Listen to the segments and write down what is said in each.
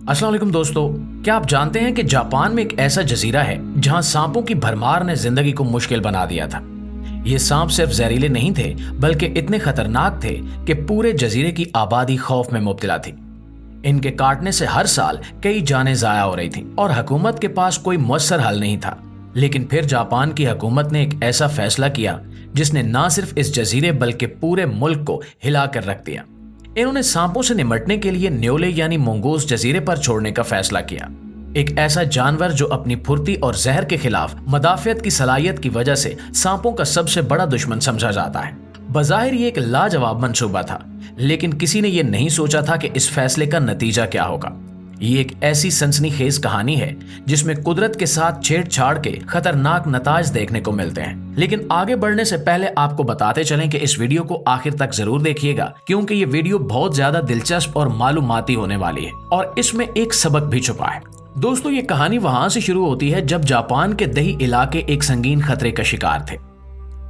अस्सलाम वालेकुम दोस्तों, क्या आप जानते हैं कि जापान में एक ऐसा जजीरा है जहां सांपों की भरमार ने जिंदगी को मुश्किल बना दिया था। ये सांप सिर्फ जहरीले नहीं थे बल्कि इतने खतरनाक थे कि पूरे जजीरे की आबादी खौफ में मुब्तला थी। इनके काटने से हर साल कई जानें जाया हो रही थीं और हुकूमत के पास कोई मुयस्सर हल नहीं था। लेकिन फिर जापान की हुकूमत ने एक ऐसा फैसला किया जिसने न सिर्फ इस जजीरे बल्कि पूरे मुल्क को हिला कर रख दिया। इन्होंने सांपों से निपटने के लिए न्योले यानी मंगूस जजीरे पर छोड़ने का फैसला किया। एक ऐसा जानवर जो अपनी फुर्ती और जहर के खिलाफ मदाफियत की सलाहियत की वजह से सांपों का सबसे बड़ा दुश्मन समझा जाता है। बज़ाहिर ये एक लाजवाब मंसूबा था, लेकिन किसी ने यह नहीं सोचा था कि इस फैसले का नतीजा क्या होगा। ये एक ऐसी सनसनीखेज कहानी है जिसमें कुदरत के साथ छेड़छाड़ के खतरनाक नताज देखने को मिलते हैं। लेकिन आगे बढ़ने से पहले आपको बताते चलें कि इस वीडियो को आखिर तक जरूर देखिएगा, क्योंकि ये वीडियो बहुत ज्यादा दिलचस्प और मालूमाती होने वाली है और इसमें एक सबक भी छुपा है। दोस्तों, ये कहानी वहां से शुरू होती है जब जापान के दही इलाके एक संगीन खतरे का शिकार थे।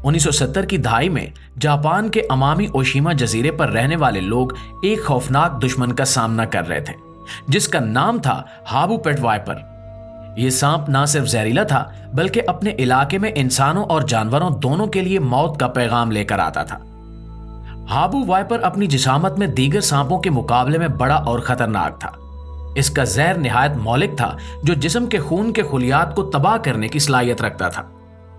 1970 की दहाई में जापान के अमामी ओशिमा जजीरे पर रहने वाले लोग एक खौफनाक दुश्मन का सामना कर रहे थे जिसका नाम था हाबू पेट वाइपर। यह सांप ना सिर्फ जहरीला था बल्कि अपने इलाके में इंसानों और जानवरों दोनों के लिए मौत का पैगाम लेकर आता था। हाबू वाइपर अपनी जिसामत में दीगर सांपों के मुकाबले में बड़ा और खतरनाक था। इसका जहर निहायत मौलिक था जो जिस्म के खून के खुलियात को तबाह करने की सलाहियत रखता था।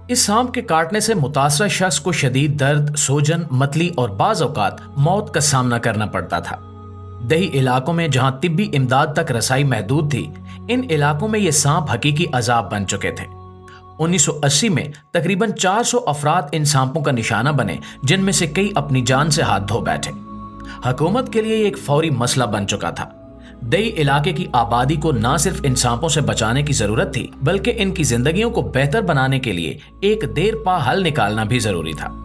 इस सांप के काटने से मुतासरा शख्स को शदीद दर्द, सोजन, मतली और बाज़ औक़ात मौत का सामना करना पड़ता था। दही इलाकों में जहां तिब्बी इमदाद तक रसाई महदूद थी, इन इलाकों में ये सांप हकीकी अजाब बन चुके थे। 1980 में तकरीबन 400 अफराद इन सांपों का निशाना बने, जिनमें से कई अपनी जान से हाथ धो बैठे। हुकूमत के लिए ये एक फौरी मसला बन चुका था। दही इलाके की आबादी को न सिर्फ इन सांपों से बचाने की जरूरत थी बल्कि इनकी जिंदगियों को बेहतर बनाने के लिए एक देर पा हल निकालना भी जरूरी था।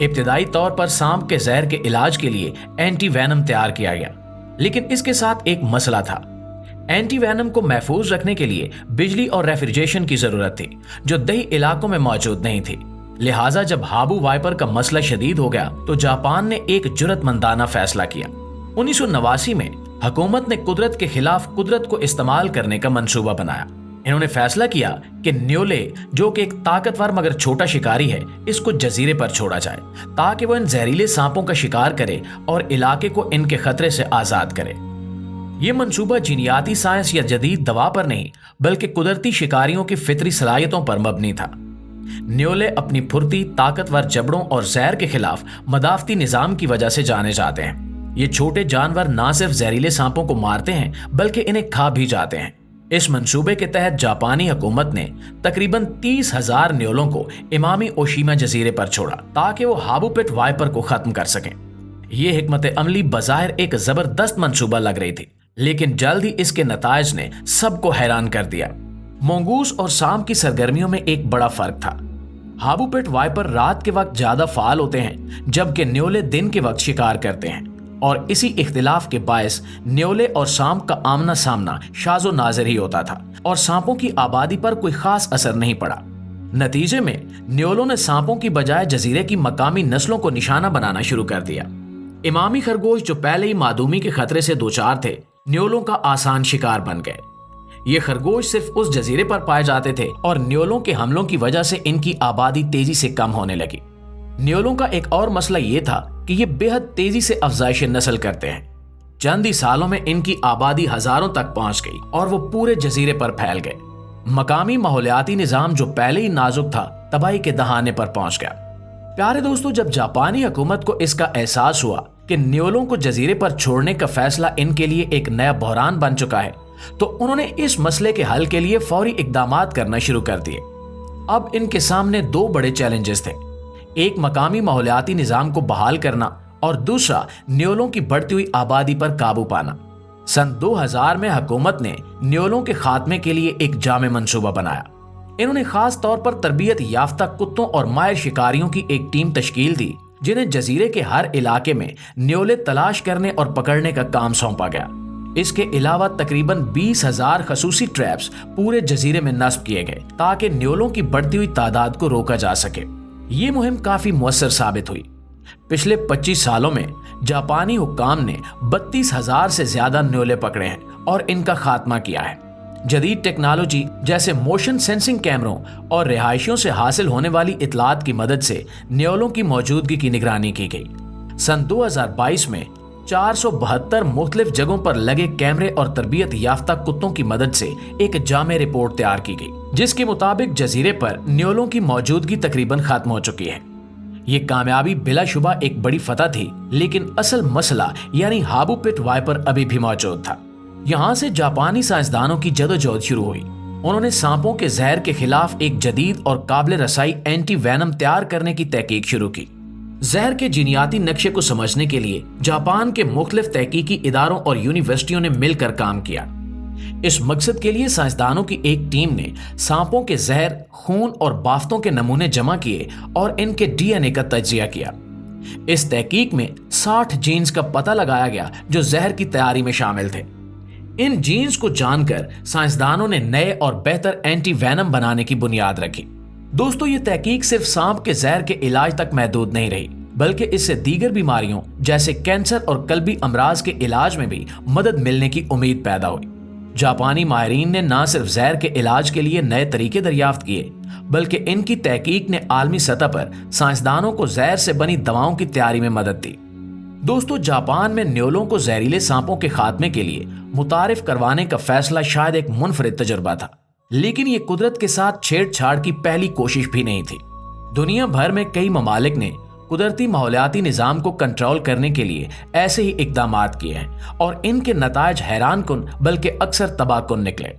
इब्तिदाई तौर पर सांप के जहर के इलाज के लिए एंटी वैनम तैयार किया गया, लेकिन इसके साथ एक मसला था। एंटी वैनम को महफूज रखने के लिए बिजली और रेफ्रिजरेशन की जरूरत थी जो दही इलाकों में मौजूद नहीं थी। लिहाजा जब हाबू वाइपर का मसला शदीद हो गया तो जापान ने एक जुर्रतमंदाना फैसला किया। 1989 में हुकूमत ने कुदरत के खिलाफ कुदरत को इस्तेमाल करने का मंसूबा बनाया। इन्होंने फैसला किया कि न्योले, जो कि एक ताकतवर मगर छोटा शिकारी है, इसको जजीरे पर छोड़ा जाए ताकि वो इन जहरीले सांपों का शिकार करे और इलाके को इनके खतरे से आजाद करे। ये मंसूबा जीनियाती साइंस या जदीद दवा पर नहीं बल्कि कुदरती शिकारियों की फितरी सलाहियतों पर मबनी था। न्योले अपनी फुर्ती, ताकतवर जबड़ों और जहर के खिलाफ मदाफती निजाम की वजह से जाने जाते हैं। ये छोटे जानवर ना सिर्फ जहरीले सांपों को मारते हैं बल्कि इन्हें खा भी जाते हैं। इस मंसूबे के तहत जापानी हुकूमत ने तकरीबन 30,000 न्योलों को इमामी ओशिमा जजीरे पर छोड़ा ताकि वो हाबू पेट वाइपर को खत्म कर सकें। ये हिकमत अमली बज़ाहिर एक जबरदस्त मंसूबा लग रही थी, लेकिन जल्द ही इसके नताइज ने सबको हैरान कर दिया। मंगूस और सांप की सरगर्मियों में एक बड़ा फर्क था। हाबू पेट वाइपर रात के वक्त ज्यादा फाल होते हैं जबकि न्योले दिन के वक्त शिकार करते हैं, और इसी इख्तिलाफ के बायस न्योले और सांप का आमना सामना शाजो नाज़िर ही होता था और सांपों की आबादी पर कोई खास असर नहीं पड़ा। नतीजे में न्योलों ने सांपों की बजाय जजीरे की मकामी नस्लों को निशाना बनाना शुरू कर दिया। इमामी खरगोश जो पहले ही मादूमी के खतरे से दोचार थे, न्योलों का आसान शिकार बन गए। ये खरगोश सिर्फ उस जजीरे पर पाए जाते थे और न्योलों के हमलों की वजह से इनकी आबादी तेजी से कम होने लगी। न्योलों का एक और मसला ये था कि ये बेहद तेजी से अफजाइश नस्ल करते हैं। चंद ही सालों में इनकी आबादी हजारों तक पहुंच गई और वो पूरे जजीरे पर फैल गए। मकामी माहौलियाती निजाम जो पहले ही नाजुक था, तबाही के दहाने पर पहुंच गया। प्यारे दोस्तों, जब जापानी हुकूमत को इसका एहसास हुआ कि न्योलों को जजीरे पर छोड़ने का फैसला इनके लिए एक नया बहरान बन चुका है, तो उन्होंने इस मसले के हल के लिए फौरी इकदामात करना शुरू कर दिए। अब इनके सामने दो बड़े चैलेंजेस थे, एक मकामी माहौलियाती निजाम को बहाल करना और दूसरा न्योलों की बढ़ती हुई आबादी पर काबू पाना। सन 2000 में हुकूमत ने न्योलों के खात्मे के लिए एक जामे मंसूबा बनाया। इन्होंने खास तौर पर तरबियत याफ्ता कुत्तों और माहिर शिकारियों की एक टीम तश्कील दी जिन्हें जजीरे के हर इलाके में न्योले तलाश करने और पकड़ने का काम सौंपा गया। इसके अलावा तकरीबन 20,000 खसूसी ट्रैप्स पूरे जजीरे में नस्ब किए गए ताकि न्योलों की बढ़ती हुई तादाद को रोका जा सके। ये मुहिम काफी मुअस्सर साबित हुई। पिछले 25 सालों में जापानी हुक्काम ने 32,000 से ज्यादा न्योले पकड़े हैं और इनका खात्मा किया है। जदीद टेक्नोलॉजी जैसे मोशन सेंसिंग कैमरों और रिहायशियों से हासिल होने वाली इतलात की मदद से न्योलों की मौजूदगी की निगरानी की गई। सन 2022 में 472 मुख्तलिफ जगहों पर लगे कैमरे और तरबियत याफ्ता कुत्तों की मदद से एक जामे रिपोर्ट तैयार की गई, जिसके मुताबिक जजीरे पर न्योलों की मौजूदगी तकरीबन खत्म हो चुकी है। ये कामयाबी बिलाशुबा एक बड़ी फतह थी, लेकिन असल मसला यानी हाबू पिट वाइपर अभी भी मौजूद था। यहाँ से जापानी साइंसदानों की जदोजहद शुरू हुई। उन्होंने सांपों के जहर के खिलाफ एक जदीद और काबिल रसाई एंटी वेनम तैयार करने की तहकीक शुरू की। जहर के जीनियाती नक्शे को समझने के लिए जापान के मुख्तलिफ तहकीकी इदारों और यूनिवर्सिटियों ने मिलकर काम किया। इस मकसद के लिए साइंसदानों की एक टीम ने सांपों के जहर, खून और बाफ्तों के नमूने जमा किए और इनके डीएनए का तज्जिया किया। इस तहकीक में 60 जीन्स का पता लगाया गया जो जहर की तैयारी में शामिल थे। इन जीन्स को जानकर साइंसदानों ने नए और बेहतर एंटी वेनम बनाने की बुनियाद रखी। दोस्तों, ये तहकीक सिर्फ सांप के जहर के इलाज तक महदूद नहीं रही, बल्कि इससे दीगर बीमारियों जैसे कैंसर और कल्बी अमराज के इलाज में भी मदद मिलने की उम्मीद पैदा हुई। जापानी माहिरीन ने न सिर्फ जहर के इलाज के लिए नए तरीके दरियाफ्त किए, बल्कि इनकी तहकीक ने आलमी सतह पर साइंसदानों को जहर से बनी दवाओं की तैयारी में मदद दी। दोस्तों, जापान में न्योलों को जहरीले सांपों के खात्मे के लिए मुतारिफ करवाने का फैसला शायद एक मुनफरिद तजुर्बा था, लेकिन ये कुदरत के साथ छेड़छाड़ की पहली कोशिश भी नहीं थी। दुनिया भर में कई ममालिक ने कुदरती माहौलियाती निज़ाम को कंट्रोल करने के लिए ऐसे ही इक़दामात किए हैं और इनके नतायज हैरानकुन बल्कि अक्सर तबाहकुन निकले।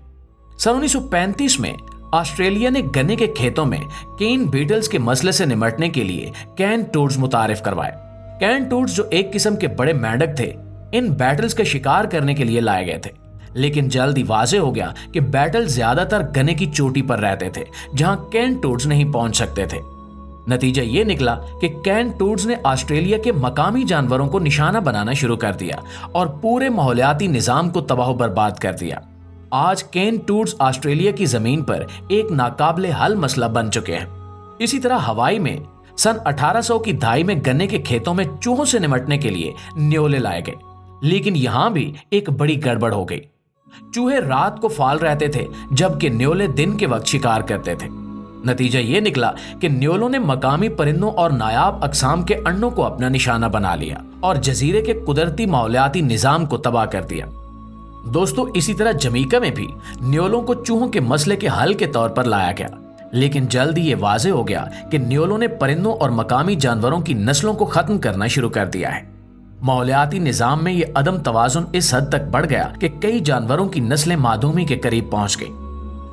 सन 1935 में ऑस्ट्रेलिया ने गन्ने के खेतों में केन बीटल्स के मसले से निमटने के लिए कैन टूड्स मुतारिफ करवाए। कैन टूड्स जो एक किस्म के बड़े मेंढक थे, इन बैटल्स का शिकार करने के लिए लाए गए थे, लेकिन जल्द ही वाज़ेह हो गया कि बैटल ज्यादातर गन्ने की चोटी पर रहते थे जहां कैन टूड्स नहीं पहुंच सकते थे। नतीजा ये निकला कि कैन टूड्स ने ऑस्ट्रेलिया के मकामी जानवरों को निशाना बनाना शुरू कर दिया और पूरे माहौलियाती निज़ाम को तबाह बर्बाद कर दिया। आज कैन टूड्स ऑस्ट्रेलिया की जमीन पर एक नाकाबिले हल मसला बन चुके हैं। इसी तरह हवाई में सन 1800 की दहाई में गन्ने के खेतों में चूहों से निमटने के लिए न्योले लाए गए, लेकिन यहां भी एक बड़ी गड़बड़ हो गई। चूहे रात को फाल रहते थे, जबकि न्योले दिन के वक्त शिकार करते थे। नतीजा ये निकला कि न्योलों ने मकामी परिंदों और नायाब अकसाम के अंडों को अपना निशाना बना लिया और जजीरे के कुदरती माहौलियाती निज़ाम को तबाह कर दिया। दोस्तों, इसी तरह जमीका में भी न्योलों को चूहों के मसले के हल के तौर पर लाया गया, लेकिन जल्द ही ये वाज़ेह हो गया कि न्योलों ने परिंदों और मकामी जानवरों की नस्लों को खत्म करना शुरू कर दिया है। माहौलियाती निज़ाम में ये अदम तवाज़ुन इस हद तक बढ़ गया कि कई जानवरों की नस्लें मादूमी के करीब पहुंच गई।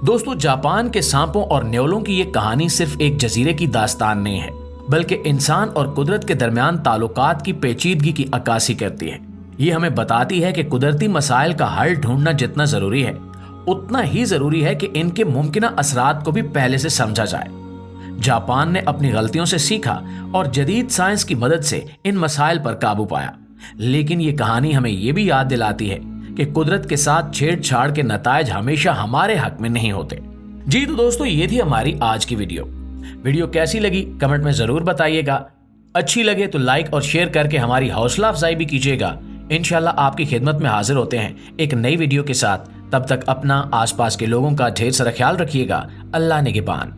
दोस्तों, जापान के सांपों और न्योलों की ये कहानी सिर्फ एक जजीरे की दास्तान नहीं है, बल्कि इंसान और कुदरत के दरमियान ताल्लुकात की पेचीदगी की अक्कासी करती है। ये हमें बताती है कि कुदरती मसाइल का हल ढूंढना जितना जरूरी है, उतना ही जरूरी है कि इनके मुमकिन असरात को भी पहले से समझा जाए। जापान ने अपनी गलतियों से सीखा और जदीद साइंस की मदद से इन मसाइल पर काबू पाया, लेकिन ये कहानी हमें ये भी याद दिलाती है कि कुदरत के साथ छेड़छाड़ के नतायज हमेशा हमारे हक में नहीं होते। जी तो दोस्तों, ये थी हमारी आज की वीडियो कैसी लगी कमेंट में जरूर बताइएगा। अच्छी लगे तो लाइक और शेयर करके हमारी हौसला अफजाई भी कीजिएगा। इंशाल्लाह आपकी खिदमत में हाजिर होते हैं एक नई वीडियो के साथ। तब तक अपना, आसपास के लोगों का ढेर सारा ख्याल रखिएगा। अल्लाह निगहबान।